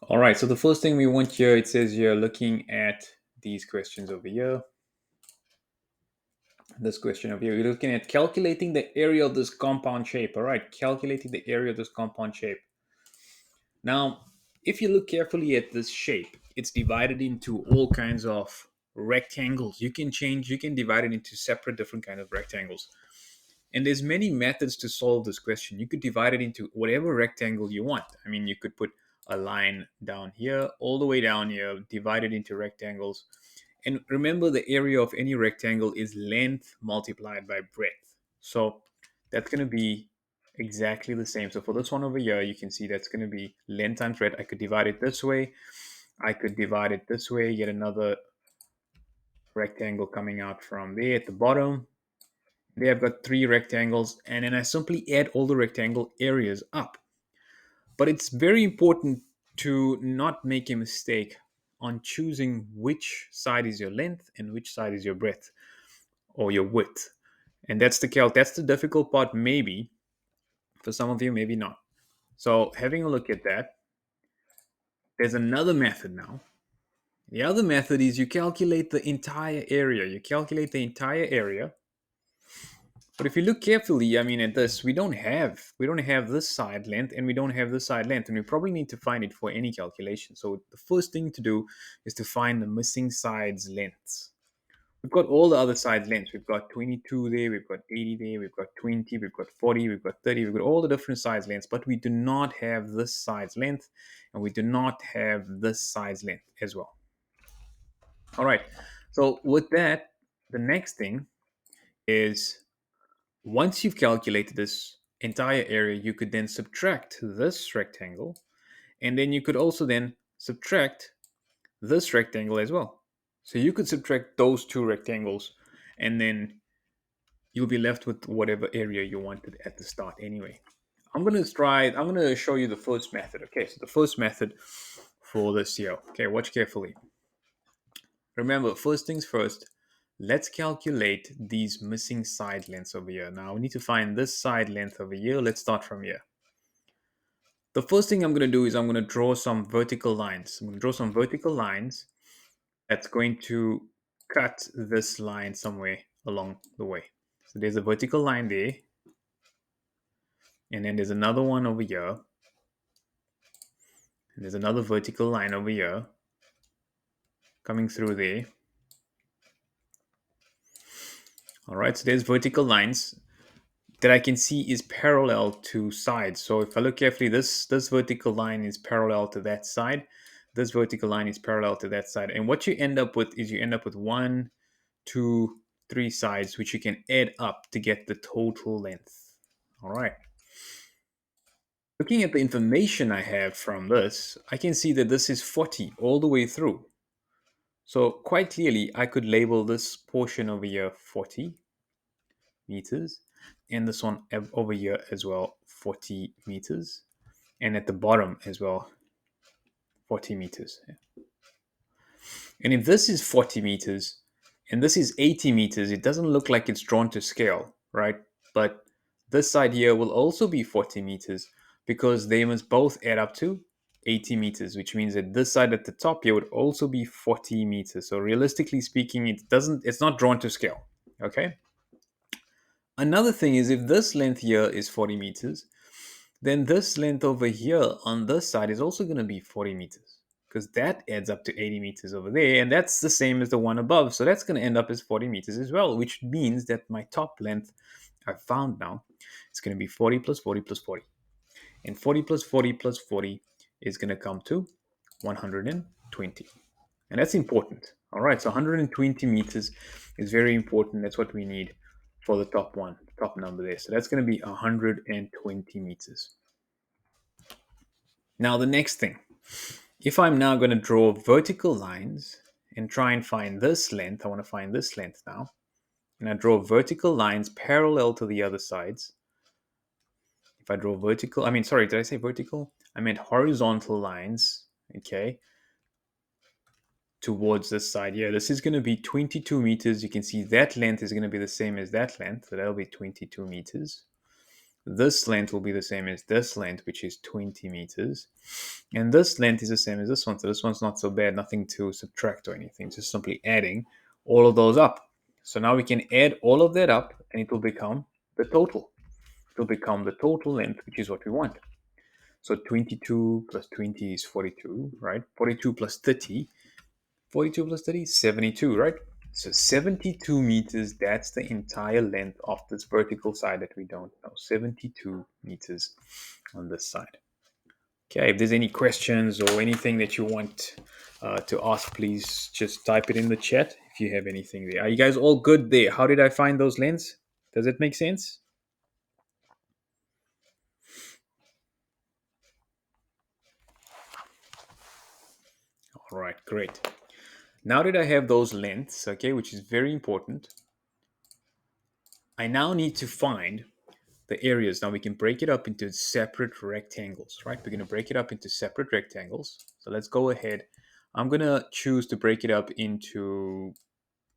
All right, so the first thing we want here, it says you're looking at these questions over here. This question over here, you're looking at calculating the area of this compound shape. All right, calculating the area of this compound shape. Now, if you look carefully at this shape, it's divided into all kinds of rectangles. You can divide it into separate different kind of rectangles. And there's many methods to solve this question. You could divide it into whatever rectangle you want. I mean, you could put a line down here, all the way down here, divide it into rectangles. And remember, the area of any rectangle is length multiplied by breadth. So that's going to be exactly the same. So for this one over here, you can see that's going to be length times breadth. I could divide it this way. I could divide it this way, get another rectangle coming out from there at the bottom. There I've got three rectangles, and then I simply add all the rectangle areas up. But it's very important to not make a mistake on choosing which side is your length and which side is your breadth or your width. And that's the difficult part, maybe for some of you, maybe not. So having a look at that, there's another method now. The other method is you calculate the entire area. You calculate the entire area. But if you look carefully, I mean, at this, we don't have this side length and we don't have this side length, and we probably need to find it for any calculation. So the first thing to do is to find the missing sides lengths. We've got all the other sides lengths. We've got 22 there, we've got 80 there, we've got 20, we've got 40, we've got 30, we've got all the different sides lengths, but we do not have this side's length and we do not have this side's length as well. All right. So with that, the next thing is once you've calculated this entire area, you could then subtract this rectangle, and then you could also then subtract this rectangle as well. So you could subtract those two rectangles, and then you'll be left with whatever area you wanted at the start anyway. I'm going to show you the first method. Okay, so the first method for this here. Okay, watch carefully. Remember, first things first, let's calculate these missing side lengths over here. Now we need to find this side length over here. Let's start from here. The first thing I'm going to do is I'm going to draw some vertical lines. I'm going to draw some vertical lines that's going to cut this line somewhere along the way. So there's a vertical line there, and then there's another one over here, and there's another vertical line over here coming through there. All right, so there's vertical lines that I can see is parallel to sides. So if I look carefully, this vertical line is parallel to that side. This vertical line is parallel to that side. And what you end up with is you end up with one, two, three sides, which you can add up to get the total length. All right. Looking at the information I have from this, I can see that this is 40 all the way through. So quite clearly, I could label this portion over here 40 meters, and this one over here as well 40 meters, and at the bottom as well 40 meters. And if this is 40 meters and this is 80 meters, it doesn't look like it's drawn to scale, right? But this side here will also be 40 meters because they must both add up to 80 meters, which means that this side at the top here would also be 40 meters. So realistically speaking, it's not drawn to scale. Okay. Another thing is if this length here is 40 meters, then this length over here on this side is also going to be 40 meters because that adds up to 80 meters over there, and that's the same as the one above. So that's going to end up as 40 meters as well, which means that my top length I've found now is going to be 40 plus 40 plus 40. And 40 plus 40 plus 40 is going to come to 120. And that's important. All right, so 120 meters is very important. That's what we need for the top one, top number there. So that's going to be 120 meters. Now, the next thing, if I'm now going to draw vertical lines and try and find this length, I want to find this length now, and I draw vertical lines parallel to the other sides. If I draw vertical, I mean, sorry, did I say vertical? I meant horizontal lines, okay, towards this side. Yeah, this is going to be 22 meters. You can see that length is going to be the same as that length, so that'll be 22 meters. This length will be the same as this length, which is 20 meters. And this length is the same as this one. So this one's not so bad, nothing to subtract or anything, just simply adding all of those up. So now we can add all of that up and it will become the total. It will become the total length, which is what we want. So 22 plus 20 is 42, right? 42 plus 30, 42 plus 30 is 72, right? So 72 meters, that's the entire length of this vertical side that we don't know. 72 meters on this side. Okay, if there's any questions or anything that you want to ask, please just type it in the chat if you have anything there. Are you guys all good there? How did I find those lengths? Does it make sense? All right, great. Now that I have those lengths, okay, which is very important, I now need to find the areas. Now we can break it up into separate rectangles, right? We're going to break it up into separate rectangles. So let's go ahead. I'm going to choose to break it up into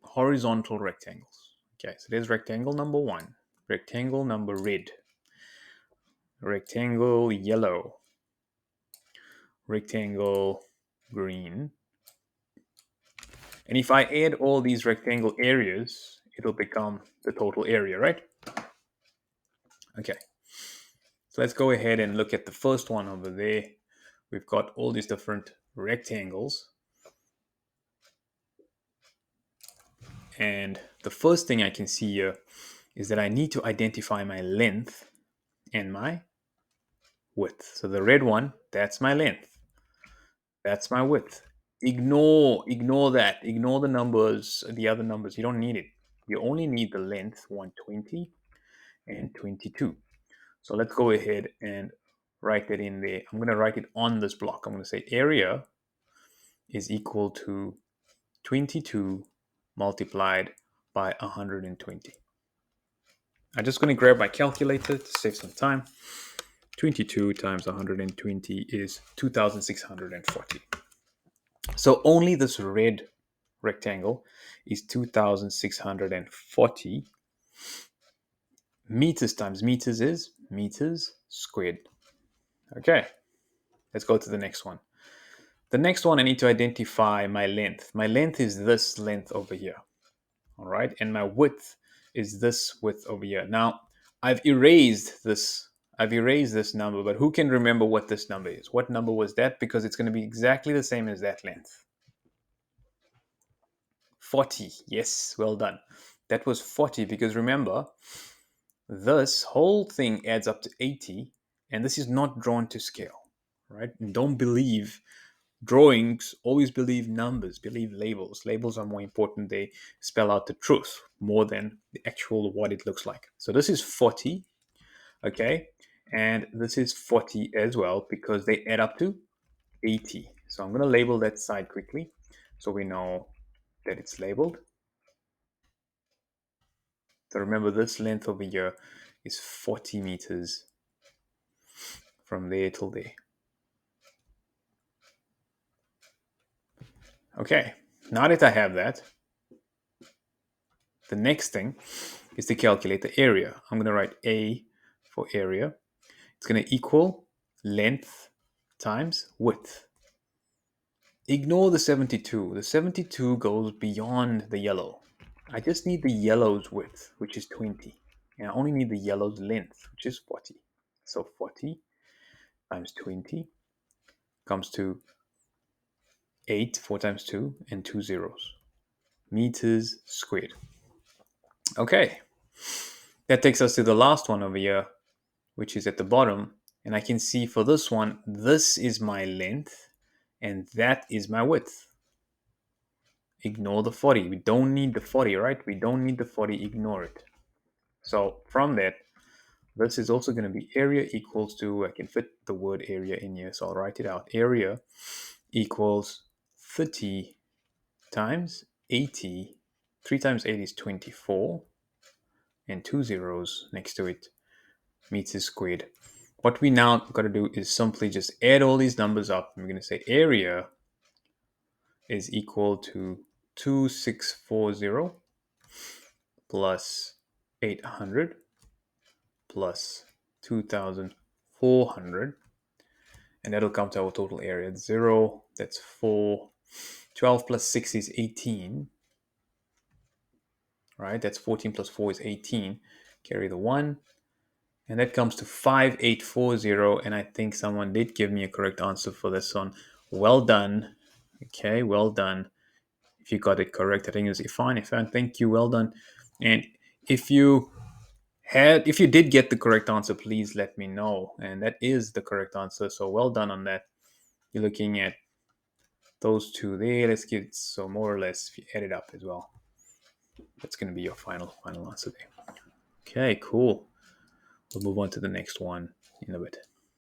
horizontal rectangles. Okay, so there's rectangle number 1, rectangle number red, rectangle yellow, rectangle green. And if I add all these rectangle areas, it'll become the total area, right? Okay, so let's go ahead and look at the first one over there. We've got all these different rectangles. And the first thing I can see here is that I need to identify my length and my width. So the red one, that's my length. That's my width. Ignore that. Ignore the numbers, the other numbers. You don't need it. You only need the length, 120 and 22. So let's go ahead and write that in there. I'm going to write it on this block. I'm going to say area is equal to 22 multiplied by 120. I'm just going to grab my calculator to save some time. 22 times 120 is 2,640. So only this red rectangle is 2,640. Meters times meters is meters squared. Okay, let's go to the next one. The next one, I need to identify my length. My length is this length over here. All right, and my width is this width over here. Now, I've erased this number, but who can remember what this number is? What number was that? Because it's going to be exactly the same as that length. 40. Yes, well done. That was 40 because remember, this whole thing adds up to 80, and this is not drawn to scale, right? And don't believe drawings, always believe numbers, believe labels. Labels are more important. They spell out the truth more than the actual what it looks like. So this is 40, okay? And this is 40 as well because they add up to 80. So I'm going to label that side quickly so we know that it's labeled. So remember this length over here is 40 meters from there till there. Okay, now that I have that, the next thing is to calculate the area. I'm going to write A for area. It's going to equal length times width. Ignore the 72. The 72 goes beyond the yellow. I just need the yellow's width, which is 20. And I only need the yellow's length, which is 40. So 40 times 20 comes to 8, 4 times 2, and 2 zeros. Meters squared. Okay. That takes us to the last one over here, which is at the bottom. And I can see for this one, this is my length and that is my width. Ignore the 40. We don't need the 40, right? We don't need the 40. Ignore it. So from that, this is also going to be area equals to, I can fit the word area in here, so I'll write it out. Area equals 30 times 80. 3 times 8 is 24. And 2 zeros next to it. Meters squared. What we now got to do is simply just add all these numbers up. And we're going to say area is equal to 2640 plus 800 plus 2,400. And that'll come to our total area. 0, that's 4. 12 plus 6 is 18. Right? That's 14 plus 4 is 18. Carry the 1. And that comes to 5840. And I think someone did give me a correct answer for this one. Well done. Okay, well done. If you got it correct, I think it was Ifan. Thank you. Well done. And if you did get the correct answer, please let me know. And that is the correct answer. So well done on that. You're looking at those two there. Let's get so more or less if you add it up as well. That's going to be your final answer there. Okay, cool. We'll move on to the next one in a bit.